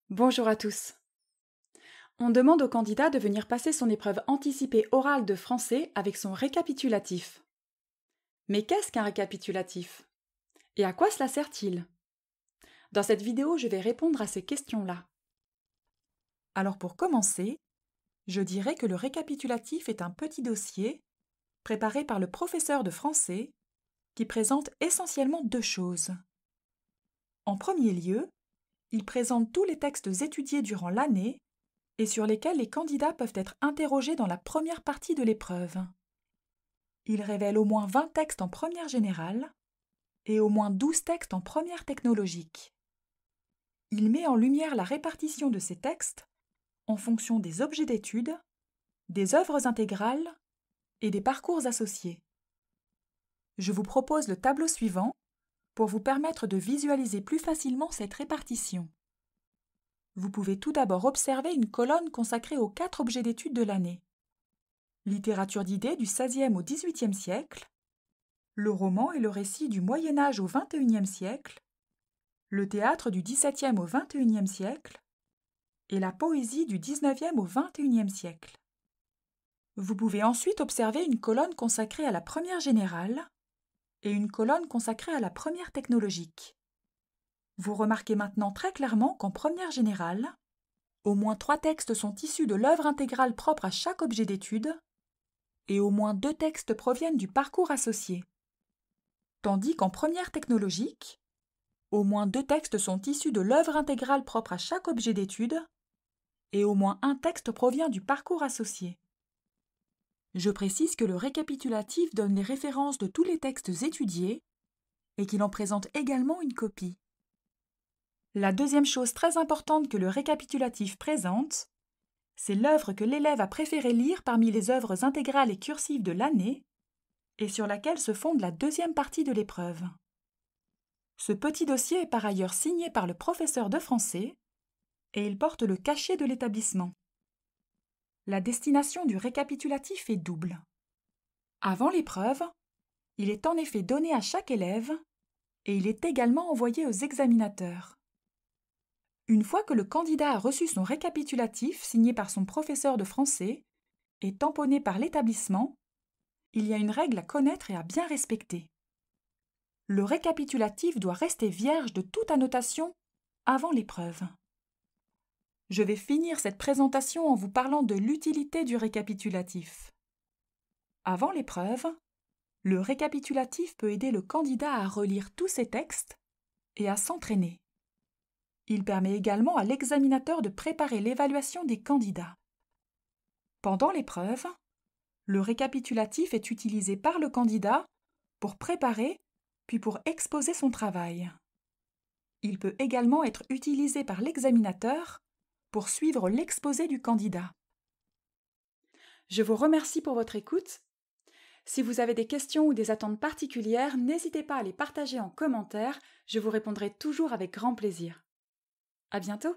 Bonjour à tous. On demande au candidat de venir passer son épreuve anticipée orale de français avec son récapitulatif. Mais qu'est-ce qu'un récapitulatif? Et à quoi cela sert-il? Dans cette vidéo, je vais répondre à ces questions-là. Alors pour commencer, je dirais que le récapitulatif est un petit dossier préparé par le professeur de français qui présente essentiellement deux choses. En premier lieu, il présente tous les textes étudiés durant l'année et sur lesquels les candidats peuvent être interrogés dans la première partie de l'épreuve. Il révèle au moins 20 textes en première générale et au moins 12 textes en première technologique. Il met en lumière la répartition de ces textes en fonction des objets d'étude, des œuvres intégrales et des parcours associés. Je vous propose le tableau suivant pour vous permettre de visualiser plus facilement cette répartition. Vous pouvez tout d'abord observer une colonne consacrée aux 4 objets d'étude de l'année. Littérature d'idées du XVIe au XVIIIe siècle, le roman et le récit du Moyen Âge au XXIe siècle, le théâtre du XVIIe au XXIe siècle et la poésie du XIXe au XXIe siècle. Vous pouvez ensuite observer une colonne consacrée à la première générale et une colonne consacrée à la première technologique. Vous remarquez maintenant très clairement qu'en première générale, au moins 3 textes sont issus de l'œuvre intégrale propre à chaque objet d'étude et au moins 2 textes proviennent du parcours associé. Tandis qu'en première technologique, au moins 2 textes sont issus de l'œuvre intégrale propre à chaque objet d'étude et au moins un texte provient du parcours associé. Je précise que le récapitulatif donne les références de tous les textes étudiés et qu'il en présente également une copie. La deuxième chose très importante que le récapitulatif présente, c'est l'œuvre que l'élève a préféré lire parmi les œuvres intégrales et cursives de l'année et sur laquelle se fonde la deuxième partie de l'épreuve. Ce petit dossier est par ailleurs signé par le professeur de français et il porte le cachet de l'établissement. La destination du récapitulatif est double. Avant l'épreuve, il est en effet donné à chaque élève et il est également envoyé aux examinateurs. Une fois que le candidat a reçu son récapitulatif signé par son professeur de français et tamponné par l'établissement, il y a une règle à connaître et à bien respecter. Le récapitulatif doit rester vierge de toute annotation avant l'épreuve. Je vais finir cette présentation en vous parlant de l'utilité du récapitulatif. Avant l'épreuve, le récapitulatif peut aider le candidat à relire tous ses textes et à s'entraîner. Il permet également à l'examinateur de préparer l'évaluation des candidats. Pendant l'épreuve, le récapitulatif est utilisé par le candidat pour préparer puis pour exposer son travail. Il peut également être utilisé par l'examinateur pour suivre l'exposé du candidat. Je vous remercie pour votre écoute. Si vous avez des questions ou des attentes particulières, n'hésitez pas à les partager en commentaire, je vous répondrai toujours avec grand plaisir. À bientôt!